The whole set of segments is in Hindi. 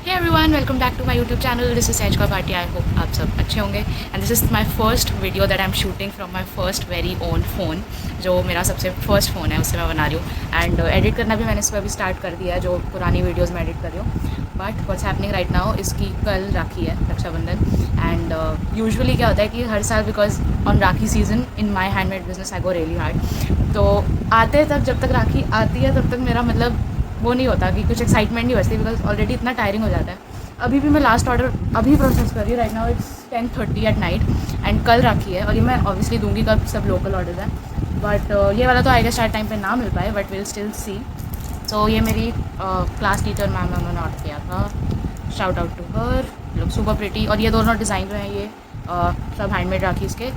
Hey everyone, welcome back to my YouTube channel. This is Sejka Bhatia. I hope आप सब अच्छे होंगे. And this is my first video that I'm shooting from my first very own phone, जो मेरा सबसे फर्स्ट फ़ोन है, उससे मैं बना रही हूँ. एंड एडिट करना भी मैंने इसको अभी स्टार्ट कर दिया है, जो पुरानी वीडियोज़ में एडिट कर रही हूँ. But what's happening right now, इसकी कल राखी है, रक्षाबंधन. एंड यूजुअली क्या होता है कि हर साल because on rakhi season in my handmade business I go really hard. तो आते तक, जब तक राखी आती है तब तक मेरा मतलब वो नहीं होता कि कुछ एक्साइटमेंट नहीं बचती, बिकॉज ऑलरेडी इतना टायरिंग हो जाता है. अभी भी मैं लास्ट ऑर्डर अभी प्रोसेस कर रही हूँ. Right now it's 10:30 at night and कल राखी है. और ये मैं ऑब्वियसली दूंगी, कब सब लोकल ऑर्डर्स हैं. बट ये वाला तो आई गेस शायद टाइम पे ना मिल पाए, बट विल स्टिल सी. सो ये मेरी क्लास टीचर मैम ने उन्होंने ऑर्डर किया था. Shout out to her. Look super pretty. और ये दोनों डिज़ाइन जो हैं ये सब हैंडमेड राखी इसके.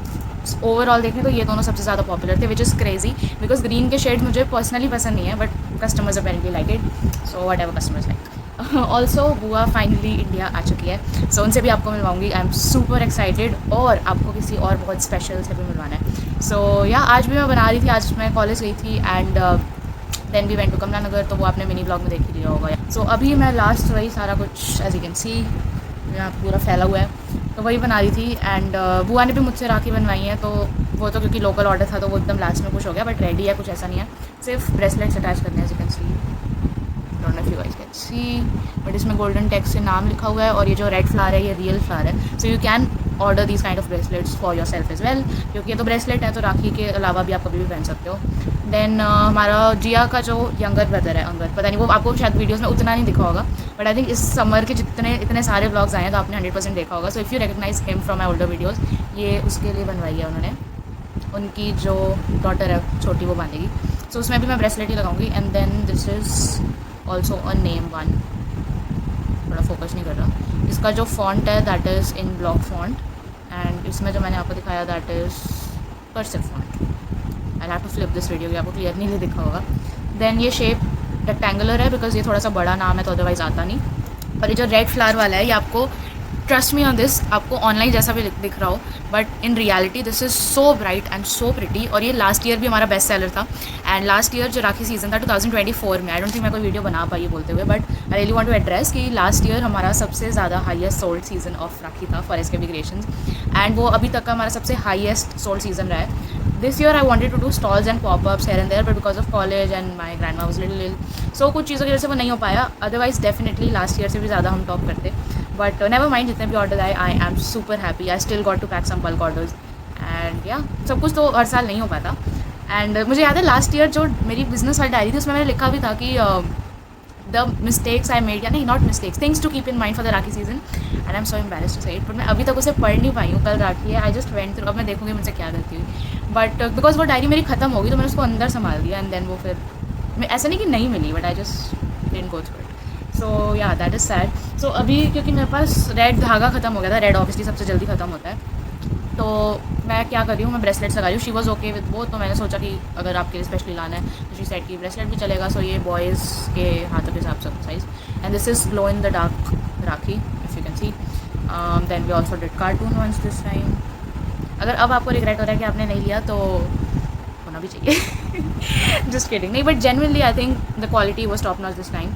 ओवरऑल देखें तो ये दोनों सबसे ज़्यादा पॉपुलर थे, which is crazy because green के शेड्स मुझे पर्सनली पसंद नहीं है, but customers apparently like it. So whatever customers like. Also बुआ फाइनली इंडिया आ चुकी है, सो उनसे भी आपको मिलवाऊंगी. I am super excited. और आपको किसी और बहुत स्पेशल से भी मिलवाना है. सो या आज भी मैं बना रही थी. आज मैं कॉलेज गई थी and then we went to Kamla Nagar, तो वो आपने मिनी ब्लॉग में देख ही लिया होगा. सो अभी मैं लास्ट वही सारा कुछ एज यू कैन सी यहाँ पूरा फैला हुआ है, तो वही बना रही थी. एंड बुआ ने भी मुझसे राखी बनवाई है, तो वो तो क्योंकि लोकल ऑर्डर था तो वो एकदम लास्ट में कुछ हो गया, बट रेडी है, कुछ ऐसा नहीं है. सिर्फ ब्रेसलेट्स अटैच करने हैं, as you can see. Don't know if you guys can see, but इसमें गोल्डन टेक्स्ट से नाम लिखा हुआ है. और ये जो रेड फ्लावर है ये रियल फ्लावर है. So you can order these kind of bracelets for yourself as well, क्योंकि ये तो ब्रेसलेट है, तो राखी के अलावा भी आप कभी भी पहन सकते हो. देन हमारा जिया का जो यंगर ब्रदर है अंगद, पता नहीं वो आपको शायद वीडियोस में उतना नहीं दिखा होगा, बट आई थिंक इस समर के जितने इतने सारे ब्लॉग्स आए हैं तो आपने 100% देखा होगा. So if you recognise him from my older videos, ये उसके लिए बनवाई है उन्होंने. उनकी जो डॉटर है छोटी, वो बांधेगी. सो उसमें भी मैं ब्रेसलेट ही लगाऊंगी. And then this is also a name one. थोड़ा फोकस नहीं कर रहा. इसका जो फॉन्ट है that is in block font, and इसमें जो मैंने आपको दिखाया that is cursive font. I have to flip this video, कि आपको क्लियरली नहीं दिखा होगा. देन ये शेप रेक्टेंगुलर है बिकॉज ये थोड़ा सा बड़ा नाम है, तो अदरवाइज़ आता नहीं. और ये जो रेड फ्लावर वाला है, ये आपको ट्रस्ट मी ऑन दिस, आपको ऑनलाइन जैसा भी दिख रहा हो, but in reality this is so bright and so pretty. और ये लास्ट ईयर भी हमारा बेस्ट सेलर था. एंड लास्ट ईयर जो राखी सीजन था 2024 में, आई डोंट थिंक मैं कोई वीडियो बना पाई बोलते हुए, but I really want to address कि लास्ट ईयर हमारा सबसे ज़्यादा highest sold season of Rakhi था फॉर एसकेबी क्रिएशंस. एंड वो अभी तक का हमारा सबसे हाईएस्ट सोल्ड सीजन रहा है. This year I wanted to do stalls and pop-ups here and there, but because of college and my grandma was little ill, so कुछ चीज़ों की वजह से वो नहीं हो पाया. अदरवाइज डेफिनेटली लास्ट ईयर से भी ज़्यादा हम टॉप करते. बट नेवर माइंड, जितने भी ऑर्डर आए I am super happy. I still got to pack some bulk orders. And या सब कुछ तो हर साल नहीं हो पाता. एंड मुझे याद है लास्ट ईयर जो मेरी बिजनेस वाली डायरी थी, उसमें मैंने लिखा भी था कि द मिस्टेक्स आई मेड, या नहीं not mistakes, things to keep in mind for the Rakhi season. And I am so embarrassed to say it, but मैं अभी तक उसे पढ़ नहीं पाई हूँ. कल राखी है, आई जस्ट वेंट थ्रू. अब मैं देखूँगी मुझसे क्या गलती हुई, बट बिकॉज वो डायरी मेरी ख़त्म होगी तो मैंने उसको अंदर संभाल दिया. एंड देन वो फिर ऐसा नहीं कि नहीं मिली, but I just didn't go through it. So yeah that is sad. सो अभी क्योंकि मेरे पास रेड धागा ख़त्म हो गया था, रेड ऑब्वियसली सबसे जल्दी ख़त्म होता है, तो मैं क्या कर रही हूँ, मैं ब्रेसलेट्स लगा रही हूँ. शी वॉज ओके विद वो, तो मैंने सोचा कि अगर आपके लिए स्पेशली लाना है तो शी सेट की ब्रेसलेट भी चलेगा. सो ये बॉयज़ के हाथों के हिसाब से size. And this is glow in the dark rakhi, if you can see. Then we also did cartoon ones this time. अगर अब आपको रिग्रेट हो रहा है कि आपने नहीं लिया तो होना भी चाहिए. Just kidding. नहीं, but genuinely I think the quality was top notch this time.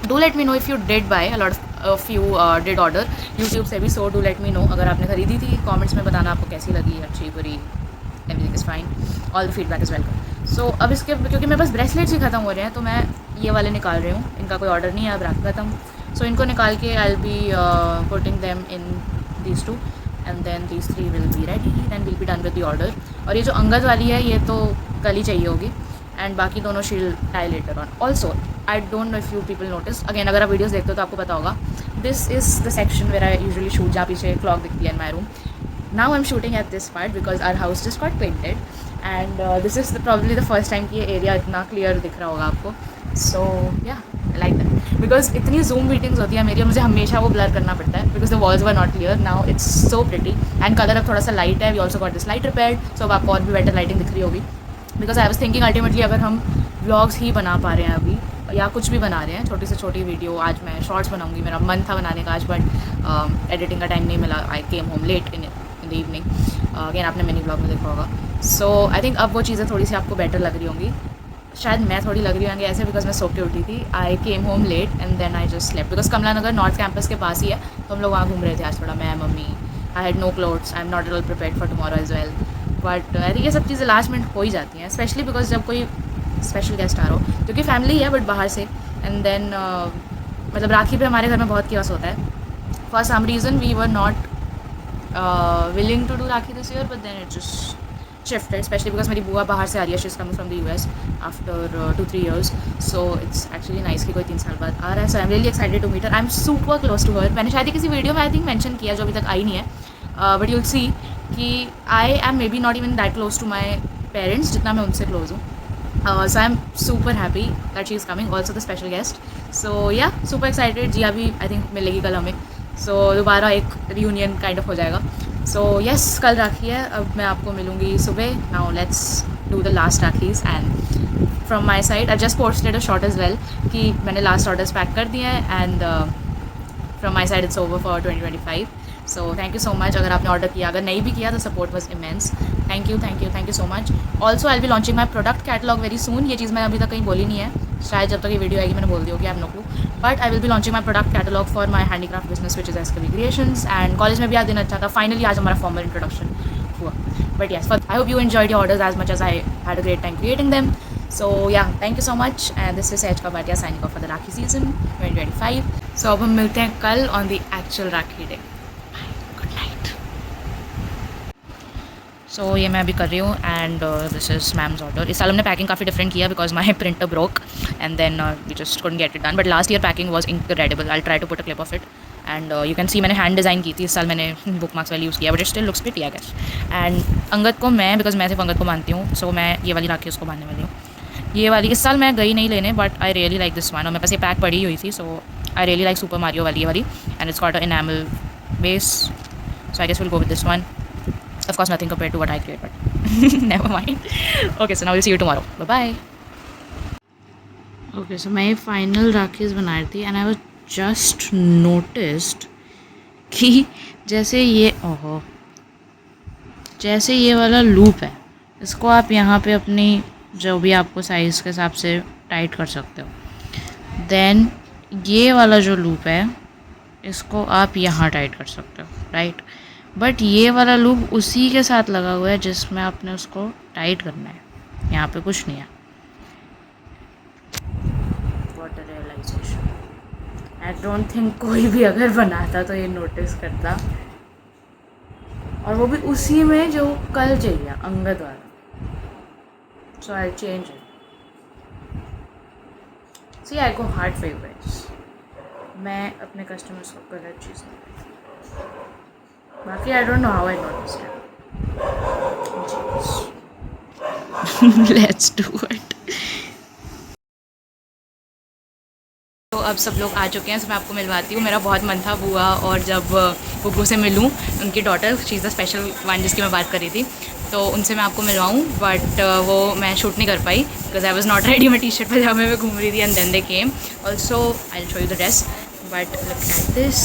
Do let me know if you did buy a lot of you did order YouTube से भी. So do let me know अगर आपने खरीदी थी. कमेंट्स में बताना आपको कैसी लगी, अच्छी बुरी, everything is fine. All the feedback is welcome. So अब इसके क्योंकि मेरे पास ब्रेसलेट्स ही खत्म हो रहे हैं, तो मैं ये वाले निकाल रही हूँ. इनका कोई ऑर्डर नहीं है, अब राखी खत्म. सो इनको निकाल के I will be putting them in these two, and then these 3 will be ready and will be done with the order. और ये जो अंगद वाली है ये तो कल ही चाहिए होगी, एंड बाकी दोनों she'll tie later on. Also I don't know if you people notice, again अगर आप वीडियोज़ देखते हो तो आपको पता होगा, this is the section where I usually shoot, जहाँ पीछे क्लॉक दिखती है in my room. Now I am shooting at this part because our house just got painted. And this is probably the first time कि ये एरिया इतना क्लियर दिख रहा होगा आपको. सो या लाइक दैट, बिकॉज इतनी जूम मीटिंग्स होती है मेरी, मुझे हमेशा वो ब्लर करना पड़ता है because the walls were not clear. Now it's so pretty and colour अब थोड़ा सा लाइट है. We also got this light repaired, so अब आपको और भी बेटर लाइटिंग दिख रही होगी. Because I was thinking ultimately अगर हम व्लॉग्स ही बना पा रहे हैं अभी, या कुछ भी बना रहे हैं, छोटी से छोटी वीडियो, आज मैं शॉर्ट्स बनाऊंगी, मेरा मन था बनाने का आज, बट एडिटिंग का टाइम नहीं मिला. I came home late in the evening. Again आपने मिनी ब्लॉग में देखा होगा. सो आई थिंक अब वो चीज़ें थोड़ी सी आपको बेटर लग रही होंगी. शायद मैं थोड़ी लग रही होंगी ऐसे बिकॉज मैं सो के उठी थी. I came home late and then I just slept because Kamla Nagar north campus के पास ही है, तो हम लोग वहाँ घूम रहे थे आज थोड़ा, मैं मम्मी. I had no clothes, I am not at all prepared for tomorrow as well. But I think ये सब चीज़ें लास्ट मिनट हो ही जाती हैं, स्पेशली बिकॉज जब कोई स्पेशल गेस्ट आ रहा हो, क्योंकि फैमिली है बट बाहर से. एंड देन मतलब राखी पे हमारे घर में बहुत कियास होता है. For some reason we were not willing to do Rakhi this year, but then it just shifted, especially because मेरी बुआ बाहर से आ रही है. she's coming from the US after 2-3 years, so it's actually nice कि कोई 3 साल बाद आ रहा है. so I'm really excited to meet her. I'm super close to her. मैंने शायद ही किसी वीडियो में आई थिंक मेंशन किया जो अभी तक आई नहीं है, but you'll see कि I am maybe not even that close to my parents जितना मैं उनसे close हूँ. So I'm super happy that she is coming, also the special guest. So yeah, super excited. जिया भी I think मिलेगी कल हमें, सो दोबारा एक रियूनियन काइंड ऑफ हो जाएगा. सो यस, कल राखी है, अब मैं आपको मिलूँगी सुबह. Now let's do the last rakhis and from my side I just posted a short as well कि मैंने लास्ट ऑर्डर्स पैक कर दिए हैं and from my side it's over for 2025. So thank you so much. अगर आपने ऑर्डर किया, अगर नहीं भी किया, the support was immense. Thank you so much. Also I will be launching my product catalogue very soon. ये चीज़ मैं अभी तक कहीं बोली नहीं है, शायद जब तक ये वीडियो आएगी मैंने बोल दी होगी, I have no clue. But I will be launching my product catalogue for my handicraft business which is SKB creations. And college में भी आज दिन अच्छा था, फाइनली आज हमारा फॉर्मल इंट्रोडक्शन हुआ. But yes, I hope you enjoyed your orders as much as I had a great time creating them. So yeah, thank you so much and this is Sahaj Bhatia signing off for the Rakhi season 2025. So अब हम मिलते हैं कल on the actual Rakhi day. Good night. So ये मैं अभी कर रही हूँ and this is ma'am's order. इस साल हमने पैकिंग काफ़ी डिफरेंट किया because my printer broke and then we just couldn't get it done. But last year packing was incredible. I try to put a clip of it and you can see मैंने हैंड डिज़ाइन की थी. इस साल मैंने बुक मार्क्स वाली यूज़ किया but it still looks pretty I guess. And Angad को मैं, बिकॉज मैं सिर्फ अंगद को मानती हूँ, सो मैं ये वाली राखी उसको बांधने वाली हूँ. ये वाली इस साल मैं गई नहीं लेने, but I really like this one. और मेरे पास ये पैक पड़ी हुई थी, so I really like super Mario वाली ये वाली and it's got a enamel base. So I guess will go with this one. Of course, nothing compared to what I create, but never mind. Okay, so now we'll see you tomorrow. Bye-bye. Okay, so मैं फाइनल राखीज़ बना रही थी and I was just noticed कि जैसे ये जैसे ये वाला लूप है, इसको आप यहाँ पे अपनी जो भी आपको साइज़ के हिसाब से टाइट कर सकते हो. देन ये वाला जो लूप है इसको आप यहाँ टाइट कर सकते हो, राइट. बट ये वाला लूप उसी के साथ लगा हुआ है जिसमें आपने उसको टाइट करना है. यहाँ पे कुछ नहीं है. What a realisation. I don't think कोई भी अगर बनाता तो ये नोटिस करता, और वो भी उसी में जो कल चाहिए अंगद वाला. So I change it. See I go hard favourites. मैं अपने कस्टमर्स को गलत चीज़ नहीं. बाकी I don't know how I noticed it. Let's do it. तो अब सब लोग आ चुके हैं, तो मैं आपको मिलवाती हूँ. मेरा बहुत मन था बुआ और जब बुब्बू से मिलूँ, उनकी daughter, she is the special one जिसकी मैं बात कर रही थी, तो उनसे मैं आपको मिलवाऊँ. बट वो मैं शूट नहीं कर पाई because I was not ready. मैं टी शर्ट पजामे में घूम रही थी and then they came. Also I will show you the dress. But look at this.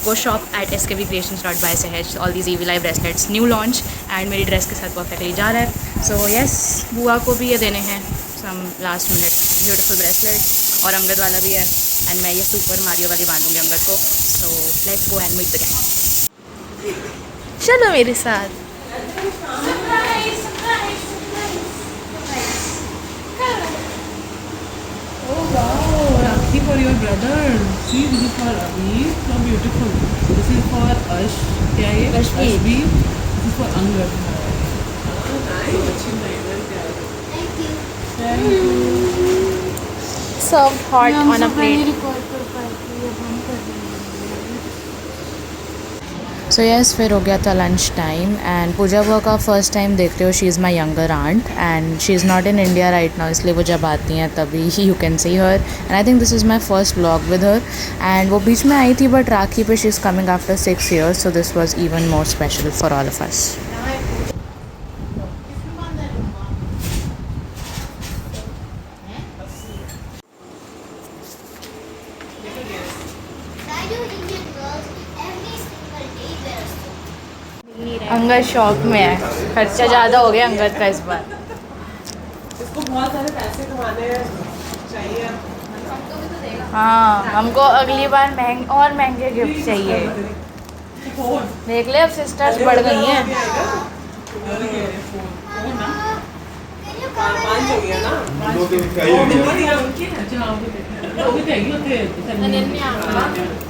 Go shop at skvcreations.by Sahaj. All these evil eye bracelets, new launch, and मेरी ड्रेस के साथ परफेक्टली जा रहा है. सो यस, बुआ को भी ये देने हैं some last minute beautiful bracelets, और अंगद वाला भी है एंड मैं ये सुपर मारियो वाली बांधूंगी अंगद को. So let's go and meet the gang. चलो मेरे साथ. For your brother. See, this is for Abhi. So beautiful. This is for Ash. क्या ये? Ashbi. This is for Angad. Thank you. Served hot on a plate. So yes, फिर हो गया था लंच टाइम एंड पूजा बुआ का फर्स्ट टाइम देख रहे हो. She is my younger aunt and she is not in India right now, इसलिए वो जब आती हैं तभी ही you can see her. And I think this is my first vlog with her. And वो बीच में आई थी बट राखी पे she is coming after 6 years, so this was even more special for all of us. Angad शौक में है. खर्चा ज़्यादा हो गया अंगद का इस बार. बहुत सारे पैसे कमाने चाहिए। हाँ, हमको अगली बार और महंगे गिफ्ट चाहिए। फोन देख ले, अब सिस्टर्स बढ़ गई हैं। पाँच हो गया ना। अच्छा हाँ, वो भी देगी होते अनन्या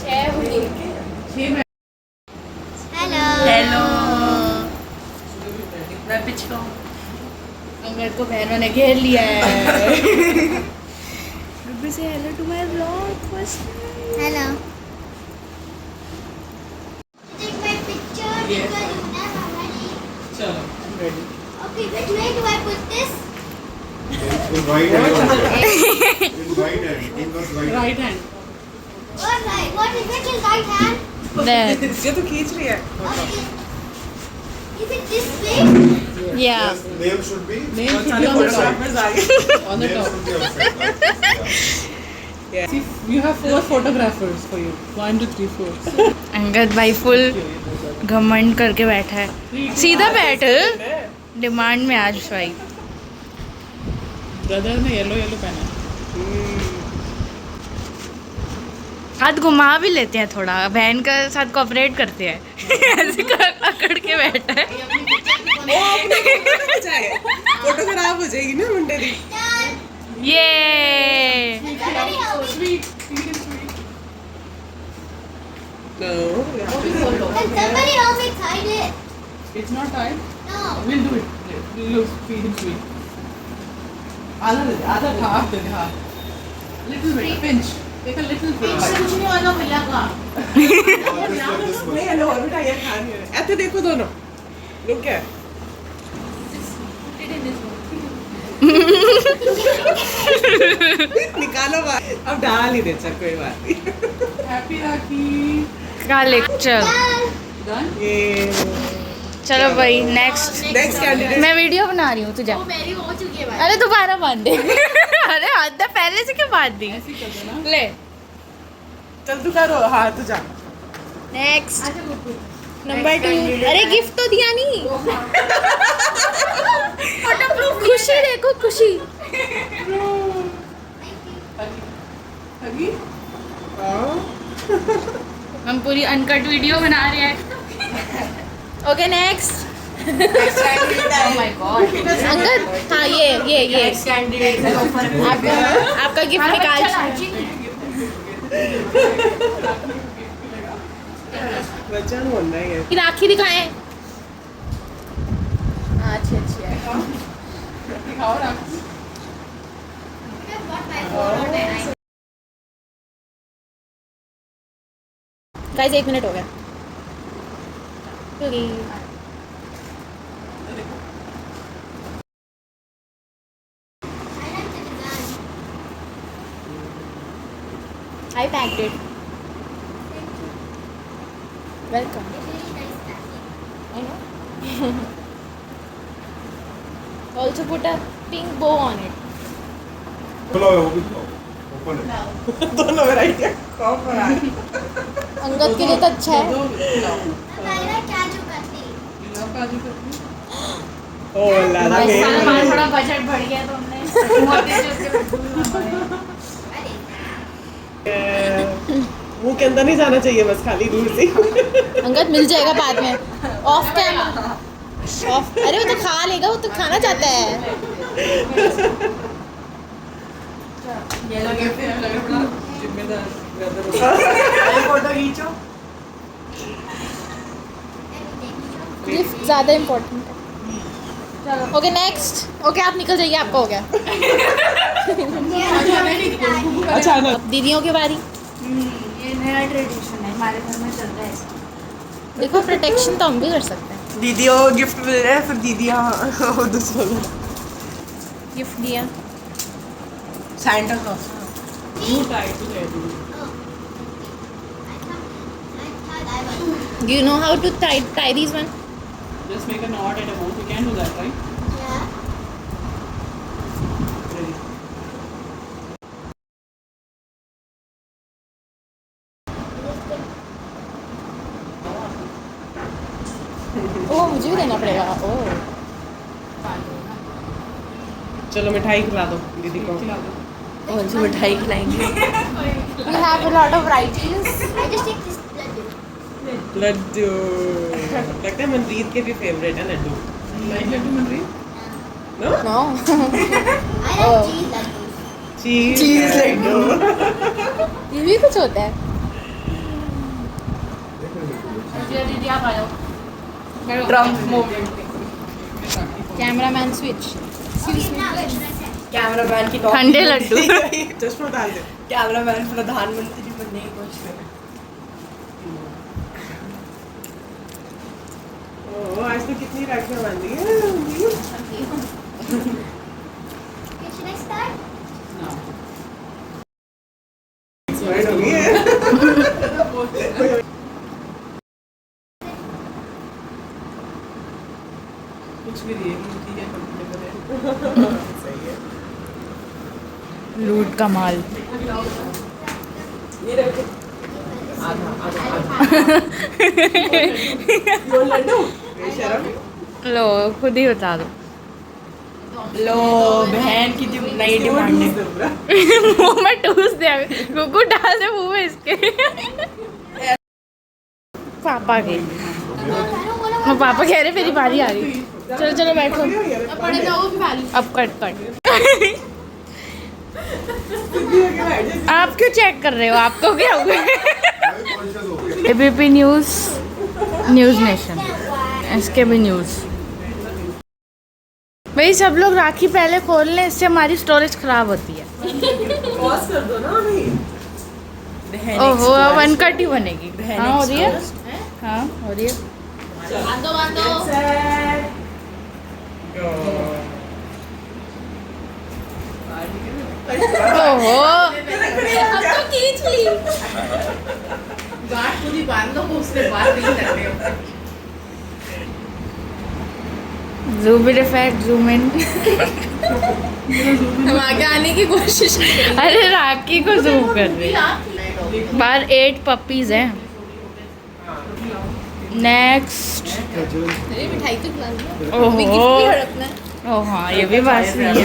6 हुई। हेलो, मैं पिछलो अंगद को बहनों ने घेर लिया है। रुबी से hello to my vlog first. Hello. Yes. चलो ready. Okay, which way do I put this? In right hand. In right hand. Inverse right hand. Right hand. What right? What is which is right hand? ये तो खींच रही है। Okay. Is it this way? Yeah. Yes, name should be. Name should be on the top. On the Name top. should be on the side. Yeah. See, you have 4 photographers for you. 1, 2, 3, 4. Angad भाई फुल घमंड करके बैठा है। सीधा बैठ, डिमांड में आज भाई। ब्रदर ने येलो पहना है। हाथ घुमा भी लेते हैं थोड़ा, बहन का साथ कोऑपरेट करते हैं। ऐसे अकड़ के बैठा है। फोटो खराब हो जाएगी ना मुंडे दी। ये Somebody help me. No. Can somebody help me tie it? It's not tight. No. We'll do it. Look, feed him sweet. आधा half they they half. Little bit, pinch. Take a little bit. Just like this much. नहीं हेलो और बेटा ये खा नहीं है। ऐसे देखो दोनों। लोग क्या? निकालो बात। अब डाल ही दे चल कोई बात नहीं। Happy राखी। का लेक्चर। Done? ये चलो भाई नेक्स्ट next candidate. मैं वीडियो बना रही हूँ, तू जा। मेरी हो चुकी है अरे दोबारा बांध दे। अरे आधा पहले से क्यों बांध दी? ऐसे कर देना। ले चल तू करो हाँ तू जा। Next number 2। अरे गिफ्ट तो दिया नहीं। खुशी देखो खुशी। हगी? हम पूरी अनकट वीडियो बना रहे हैं। Okay next. Oh my God. Angad हाँ ये आपका गिफ्ट निकाल। बच्चा बोलना है ये। राखी दिखाएं। अच्छी है। दिखाओ राखी। गाइस 1 मिनट हो गया। Please I packed it. Welcome. I know. Also put a pink bow on it. खुला हुआ है, वो भी खुला हुआ है। Open है। दोनों वैरायटी कौन बना है? अंगद के लिए तो अच्छा है। Naira काजू कतली. काजू कतली। ओ लाला इस साल हमारा के। थोड़ा बजट बढ़ गया तो हमने मुंह के अंदर नहीं जाना चाहिए बस खाली दूर से। अंगद मिल जाएगा बाद में। Of camera. ऑफ अरे वो तो खा लेगा, वो तो खाना चाहता है। ये लगे जिम्मेदार फोटो खींचो। गिफ्ट ज़्यादा इम्पोर्टेंट है। Okay next. ओके आप निकल जाइए, आपका हो गया। अच्छा ना अब दीदियों की बारी। ये नया ट्रेडिशन है हमारे घर में, चलता है ऐसा। देखो प्रोटेक्शन तो हम भी कर सकते हैं। दीदियों गिफ्ट मिल रहा है फिर दीदियाँ दूसरों को गिफ्ट दिया। Santa Claus you tied to Do you know how to tie these one? Just make a knot at a boat you can do that right Yeah. Oh मुझे भी देना पड़ेगा। ओह चलो मिठाई खिला दो दीदी को। कौन सी मिठाई खिलाएंगे? We have a lot of varieties. I just take this laddu. Laddu लगता है मनरीत के भी फेवरेट है laddoo. Like laddoo Manreet? No? No. I like cheese laddus. चीज लड्डू। ये भी कुछ होता है. दीदी आप आ जाओ. Trump moment. Cameraman switch. Okay, now let's press it. Cameraman की ठंडे लड्डू. चश्मा डाल दे। कैमरामैन प्रधानमंत्री बनने की कोशिश कर रहे हैं। ओह आज तो कितनी राखियाँ बांधी हैं। Okay, should I start? Expired हो गई है। कुछ भी दिए ठीक है कंफर्टेबल है। सही है। लूट का माल. ये रखो। आधा आधा आधा। वो लड्डू। शर्म। लो खुद ही बता दो. लो बहन की नई डिमांड है। मुंह में टूस दे. कुकू डाल दे मुंह में इसके. पापा के. वो पापा कह रहे मेरी बारी आ रही. चलो चलो बैठो. अब पड़े जाओ भी वाली. अब कट. आप क्यों चेक कर रहे हो? आपको क्या हुआ? एबीपी न्यूज़, न्यूज़ नेशन, इसके भी न्यूज़. भाई सब लोग राखी पहले खोल लें, इससे हमारी स्टोरेज खराब होती है. पॉज कर दो ना अभी। ओहो अब अनकट ही बनेगी. बहन हाँ हो रही है. हाँ हो रही है. बांधो. ओहो अब तो खींच ली. गांठ पूरी बांध दो उसके बाद नहीं करने होते। Zoom in effect, zoom in. हम आगे आने की कोशिश कर रहे हैं. अरे राखी को जूम कर रही है. बाहर 8 पपीज हैं. नेक्स्ट. अरे मिठाई तो खिला दो. ओहो हड़पना है. ओ हाँ ये भी बात सही है.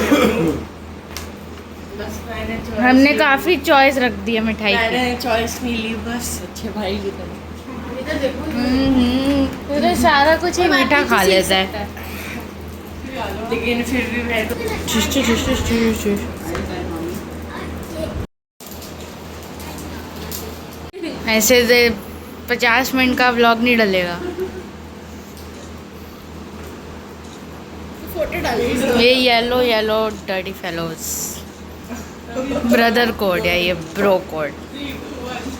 हमने काफी चॉइस रख दी है मिठाई की. मैंने चॉइस नहीं ली बस अच्छे भाई की तरह। तो सारा कुछ ही मीठा खा लेता है. लेकिन फिर भी मैं तो ऐसे 50 मिनट का व्लॉग नहीं डलेगा. फोटो डालो. ये yellow dirty fellows brother code है, ये ब्रो कोड.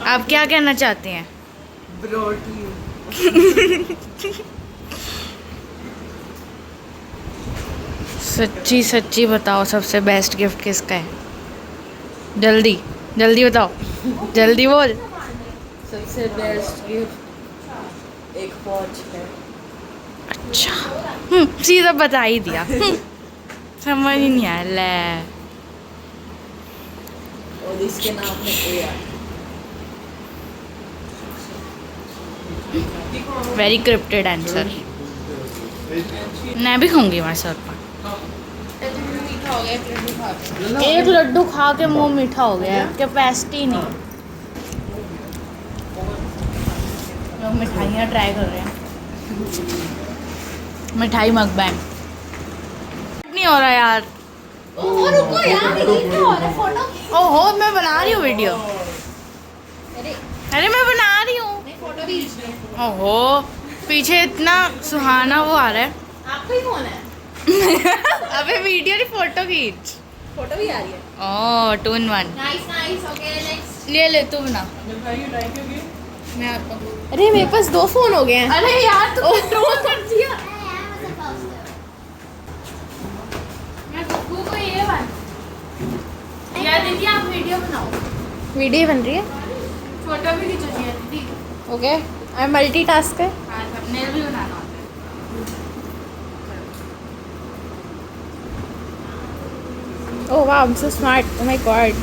आप क्या कहना चाहते हैं? Brought you. सच्ची सच्ची बताओ सबसे बेस्ट गिफ्ट किसका है? जल्दी जल्दी बताओ. जल्दी बोल. सबसे बेस्ट गिफ्ट एक वॉच है। अच्छा सीधा बता ही दिया. समझ ही नहीं आया. ले और इसके नाम है एआर। Very क्रिप्टेड answer. मैं भी खाऊंगी मैं सर पर. मीठा हो गया. एक लड्डू खा के. एक लड्डू खा के मुंह मीठा हो गया. कैपेसिटी नहीं. लोग मिठाइयाँ ट्राई कर रहे हैं. मिठाई मकबैंग नहीं हो रहा यार. ओहो रुको यार, ये क्या हो रहा है? फोटो. ओहो मैं बना रही हूँ वीडियो. अरे अरे मैं बना रही हूँ. फोटो भी खींच लो. ओहो पीछे इतना सुहाना वो आ रहा है. आपका ही फोन है. अबे वीडियो नहीं फोटो खींच. फोटो भी आ रही है. ओह 2 in 1. Nice nice. Okay next. ले तू बना. मैं आता हूँ. अरे मेरे पास 2 फोन हो गए हैं. अरे यार तू कंट्रोल कर दिया. I am supposed to. मैं कुकू को ये बन. यार दीदी आप वीडियो बनाओ. वीडियो बन रही है. फोटो भी खींचो दीदी. Okay I am multitasker. हाँ थंबनेल भी बनाना होता है. Oh wow, I am so smart. Oh my God.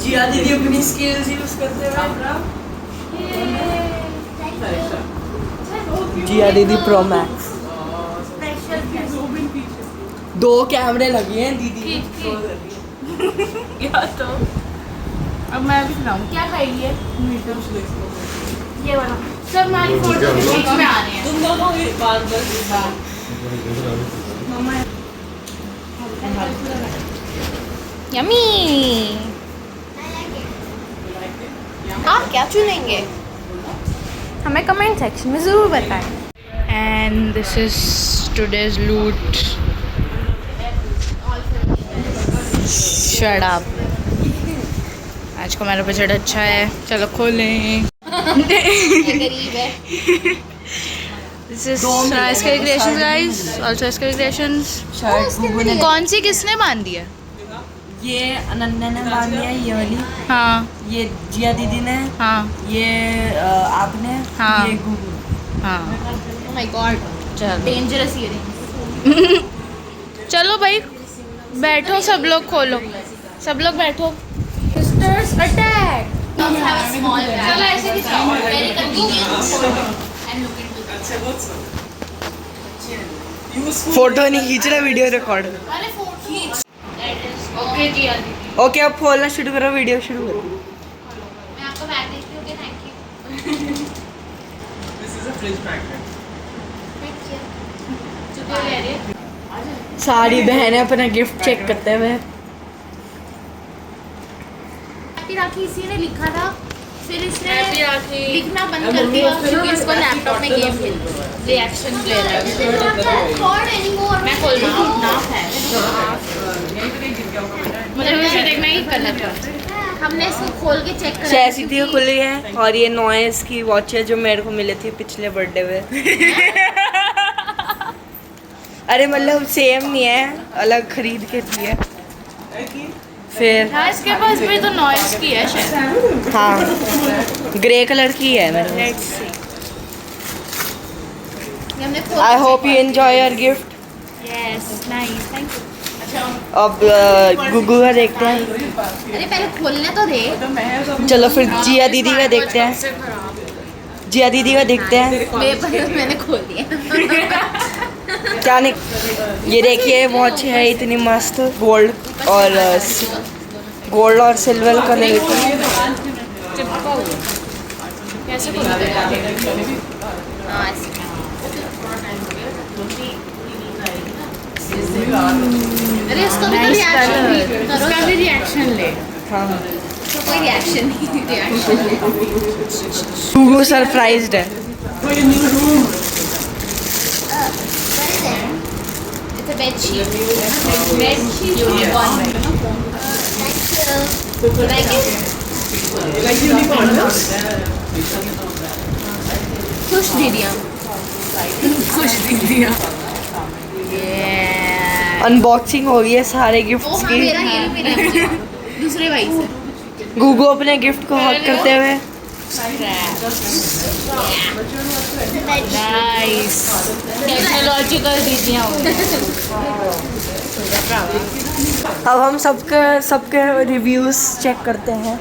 Jiya दीदी अपनी स्किल्स यूज करते हुए जिया दीदी प्रो मैक्स। स्पेशल 2 कैमरे लगे हैं दीदी। या तो अब मैं भी खिलाऊँ। क्या खाएगी ये? ये वाला सब हमारी फोटो के बीच में आ रहे हैं। तुम दोनों ही बात बस यम्मी। आप क्या चुनेंगे हमें कमेंट सेक्शन में ज़रूर बताएं। And this is today's loot. Shut up. आज का मेरा बजट अच्छा है, चलो खोलें। गरीब है। This is SK Creations guys, also SK Creations. शायद गूगल ने कौन सी किसने बांधी है? ये अनन्या ने बांधी है ये वाली, हाँ ये जिया दीदी ने, हाँ ये आपने, हाँ। ये गूगल। हाँ Oh my God, चलो dangerous earrings. चलो भाई बैठो, सब लोग खोलो, सब लोग बैठो। Sisters attack. चलो ऐसे खिंचाओ। Very convenient. फोटो नहीं खींच रहा, वीडियो रिकॉर्ड। ओके जी आदि। ओके अब खोलना शुरू करो, वीडियो शुरू करो। मैं आपको बैग देती हूँ। Thank you. This is a fridge magnet. सारी बहनें अपना गिफ्ट चेक करते हुए। हैप्पी राखी इसी ने लिखा था, फिर इसने Happy राखी। लिखना बंद कर दिया क्योंकि इसको लैपटॉप में गेम खेलना है। रिएक्शन ले रहा है। Cord anymore. मैं खोल रही हूँ। नाप है। मुझे मुझे देखना ही करना था। हमने इसको खोल के चेक करा। चैसी थी खुली है, और ये नॉइस की वॉच है जो मेरे को मिली थी पिछले बर्थडे में। अरे मतलब सेम नहीं है, अलग खरीद के दी है। फिर हाँ इसके पास भी तो नॉइस की है शायद। हाँ ग्रे कलर की है मेरे लेट्स सी। हमने खोल आई hope you enjoy your gift. Yes nice, thank you. अब गुगू का देखते हैं। अरे पहले खोलने तो दे। चलो फिर जिया दीदी का देखते हैं, जिया दीदी का देखते हैं। मैंने खोल दिया। क्या नहीं, ये देखिए वॉच है इतनी मस्त, गोल्ड और सिल्वर कलर की। कैसे खोलते हैं? हाँ, ऐसे। अरे इसको भी तो रिएक्शन करो। इसका भी रिएक्शन ले। हाँ इसको कोई रिएक्शन नहीं। रिएक्शन ले। गुगू सरप्राइज्ड है। It's a bed sheet. Bed sheet. Unicorn bed. Like it? Like unicorn, no? खुश दीदियाँ। खुश दीदियाँ। अनबॉक्सिंग हो गई है सारे ओ गिफ्ट्स हाँ, की। मेरा ये भी मेरा दूसरे भाई से। गुगू अपने गिफ्ट को हक करते हुए। नाइस, टेक्नोलॉजिकल दीदियाँ होंगी। अब हम सबके रिव्यूज चेक करते हैं।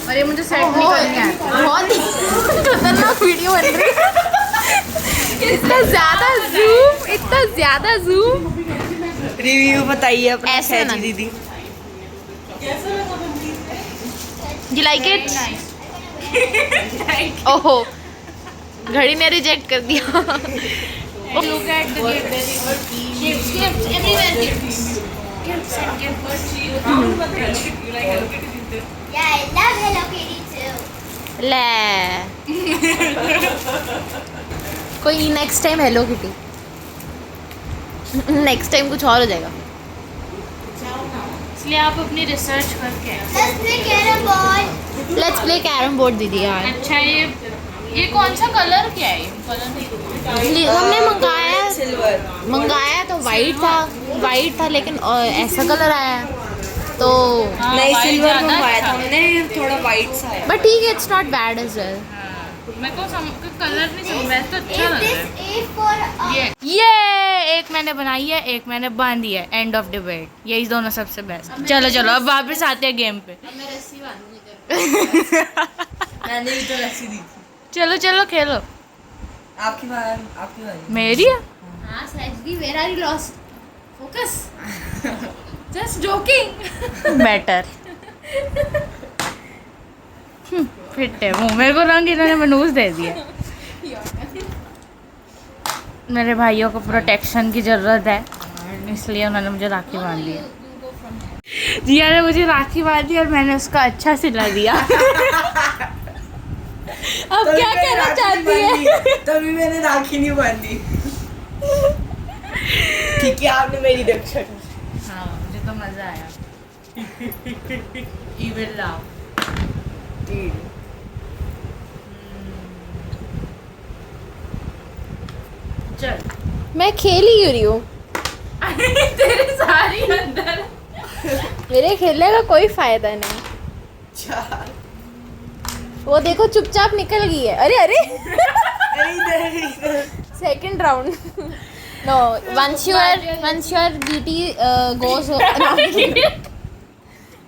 और ये मुझे सेट नहीं करनी है। बहुत ही खतरनाक वीडियो बन रही है। इतना ज़्यादा जूम। रिव्यू बताइए अपने ऐसे सैजी ना। दीदी। You like it? ओहो, घड़ी ने रिजेक्ट कर दिया। Look at the gift. Gifts everywhere. Yeah, I love Hello Kitty too. ले कोई next time hello kitty, next time कुछ और हो जाएगा। इसलिए आप अपनी रिसर्च करके Let's play carrom board. Let's play carrom board दीदी यार। अच्छा ये कौन सा कलर क्या है? कलर नहीं हमने मंगाया तो वाइट था लेकिन ऐसा कलर आया तो नहीं white सिल्वर ज़्यादा मंगवाया था अच्छा। हमने, थोड़ा वाइट सा है। बट ठीक है, it's not bad as well. मेरे को कलर नहीं समझ, वैसे तो अच्छा Is लग this रहा है। A for ये एक मैंने बनाई है, एक मैंने बांधी है। एंड ऑफ डिबेट, यही दोनों सबसे बेस्ट। चलो अब वापस आते हैं गेम पे। मैंने भी तो रस्सी दी थी। चलो खेलो। आपकी बारी। मेरी है? हाँ, सहज भी, where are you lost? Focus just joking better fit है मुँह मेरे को रंग इन्होंने मनूस दे दिया मेरे भाइयों को प्रोटेक्शन की ज़रूरत है इसलिए उन्होंने मुझे राखी बांध दी जिया ने मुझे राखी बांधी और मैंने उसका अच्छा सिला दिया अब क्या कहना चाहती है तभी मैंने राखी नहीं बांधी ठीक है आपने मेरी रक्षा की हाँ मुझे तो मज़ा आया इविल लव चल मैं खेल ही रही हूँ तेरे सारी अंदर मेरे खेलने का कोई फायदा नहीं वो देखो चुपचाप निकल गई है अरे अरे second round no once your GT goes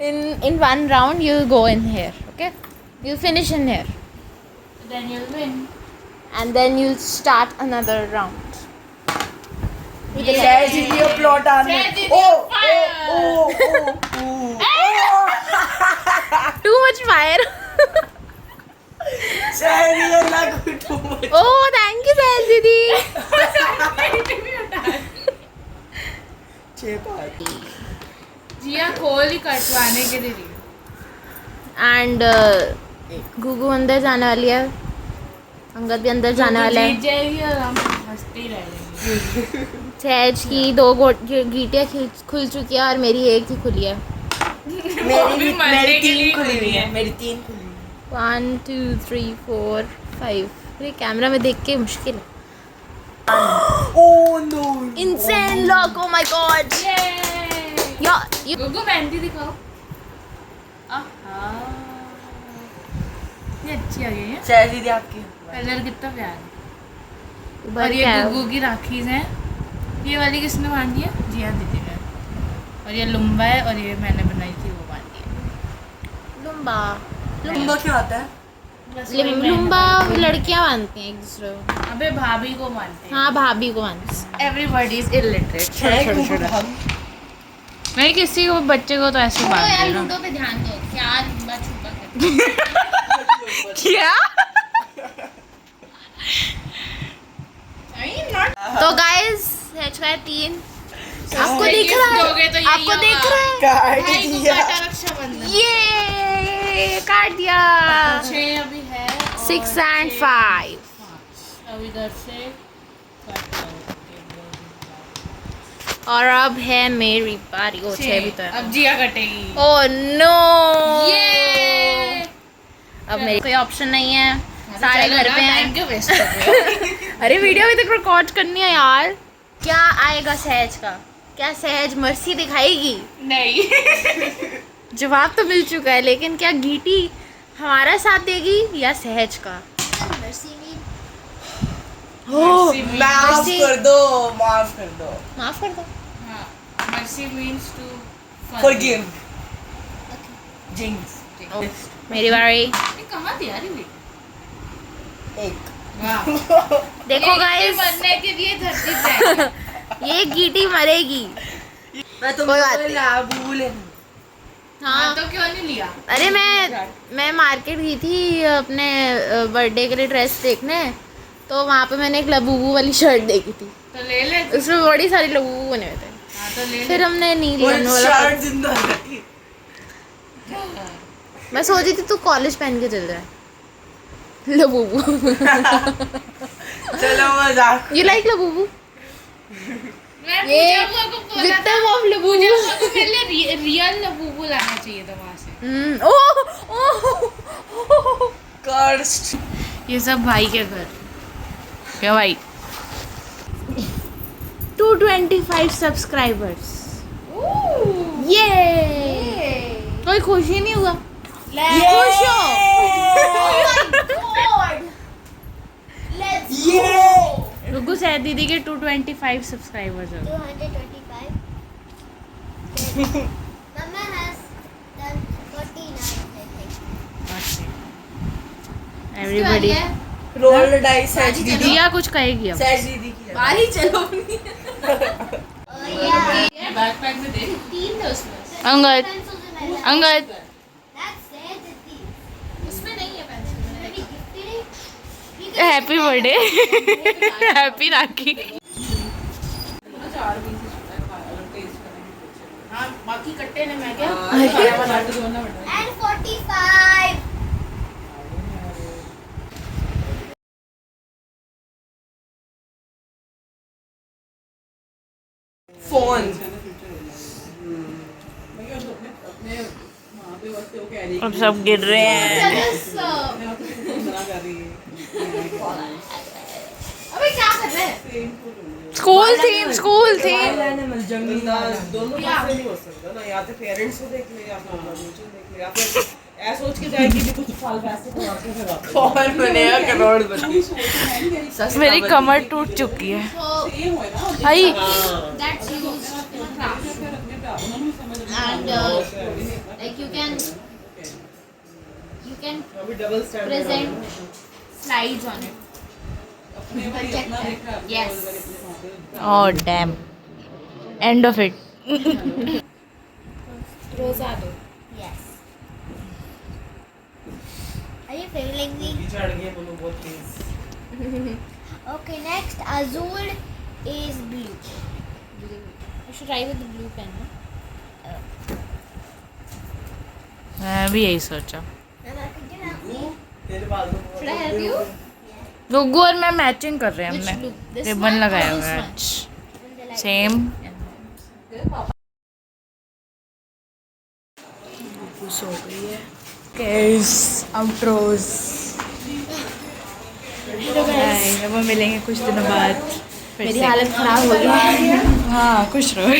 in one round you go in here okay you finish in here then you'll win and then you'll start another round जय जी की प्लॉट आने too much fire oh thank you Sahel didi जिया खोल ही कटवाने के लिए and गुगू अंदर जाने वाली है अंगद भी अंदर जाने वाला है जीत जाएगी और हम हंसते ही रहेंगे सहज की 2 गीटियाँ खुल चुकी है और मेरी एक ही खुली है मेरी 3 खुली हुई है मेरी 3 खुली 1 2 3 4 5 अरे कैमरा में देख के मुश्किल है oh no insane lock oh my god yeah you गुगु मेहंदी दिखाओ आहा ये अच्छी आ गई है जय दीदी आपकी कलर कितना प्यारा है और ये गुगु की राखीज हैं ये वाली किसने बांधी है जिया दीदी ने और ये लुम्बा है और ये मैंने बनाई थी वो बांधी है लुम्बा लुम्बा क्या होता है लुम्बा लड़कियां बांधती हैं एक दूसरे को अबे भाभी को बांधते हैं हाँ भाभी को बांधती हैं एवरीबॉडी इज इलिटरेट नहीं किसी को बच्चे को तो ऐसे बांधते हैं ना लूडो पे ध्यान दो क्या छुपा क्या तो गाइस हैच का 3 आपको दिख रहा है आपको दिख रहा है ये काट दिया 6 अभी है 6 and 5 अब इधर से और अब है मेरी बारी ओ 6 भी तो है अब जिया कटेगी ओह नो ये अब मेरे कोई ऑप्शन नहीं है सारे घर पे हैं क्यों वेस्ट कर रहे हो अरे वीडियो भी तक रिकॉर्ड करनी है यार क्या आएगा सहज का क्या सहज मर्सी दिखाएगी नहीं जवाब तो मिल चुका है लेकिन क्या गीटी हमारा साथ देगी या सहज का माफ कर दो माफ कर दो हाँ mercy means to forgive jinx मेरी बारी ये कहाँ थी यार ये एक वाह देखो गाइस मरने के लिए धरती पे ये गीटी मरेगी मैं तो कोई बात नहीं। भूल हाँ तो क्यों नहीं लिया अरे मैं मार्केट गई थी अपने बर्थडे के लिए ड्रेस देखने तो वहाँ पे मैंने एक लबूबू वाली शर्ट देखी थी तो ले ले उसमें बड़ी सारी लबूबू बने हुए थे हाँ तो ले फिर हमने नहीं लिया वाला शर्ट जिंदा रखी मैं सोची थी तू कॉलेज पहन के चल रहा है लबूबू चलो मजाक यू लाइक लबूबू मैं ये पूजा बुआ को बोला विक्टिम ऑफ पूजा लबूबू बुआ को मेरे लिए रियल लबूबू लाना चाहिए था वहाँ से कर्स्ट ये सब भाई के घर क्या भाई 225 सब्सक्राइबर्स ये कोई खुशी नहीं हुआ खुश हो रुगू सैद दीदी के 225 सब्सक्राइबर्स हो 225. Mama has done 49, I think. Everybody roll dice सच दीदी दिया कुछ कहेगी अब सच दीदी की बारी चलो बैकपैक में देख 3 थे उसमें। अंगद अंगद उसमें नहीं है पेंसिल। हैप्पी बर्थडे हैप्पी राखी। 4 पीस अगर टेस्ट करेंगे हाँ बाकी कट्टे ने मैं क्या तो जोड़ना बेटा And 45. फोन अपने वहाँ पे वक्त वो कह रही अब सब गिर रहे हैं। मना कर रही है अबे क्या कर रहे हैं? स्कूल थीम बंदा दोनों पासे नहीं हो सकता ना, या तो पेरेंट्स को देख ले या फिर म्यूचुअल देख ले या फिर ऐसा सोच के जाए कि भी कुछ साल पैसे कमा के फिर वापस और बनेगा करोड़पति। मेरी कमर टूट चुकी है। सेम है ना आई That's used in craft. And like you can अभी double standard present slides on it. अपने भाई अपना देखा Yes. Oh damn end of it. रोजा दो। Yes. Are you feeling me? चढ़ गए बोलो बहुत तेज। Okay, next Azul is blue. You should try with the blue pen. No? मैं भी यही सोचा। तेरे बाल तो Should I help you? गुग्गू और मैं मैचिंग कर रहे हैं Which हमने blue? This ribbon one or लगाया this हुआ है one? आज सेम। सो गई है केस आउट्रोज। वो मिलेंगे कुछ दिनों बाद फिर मेरी से। हालत खराब हो गई है। हाँ खुश रहो।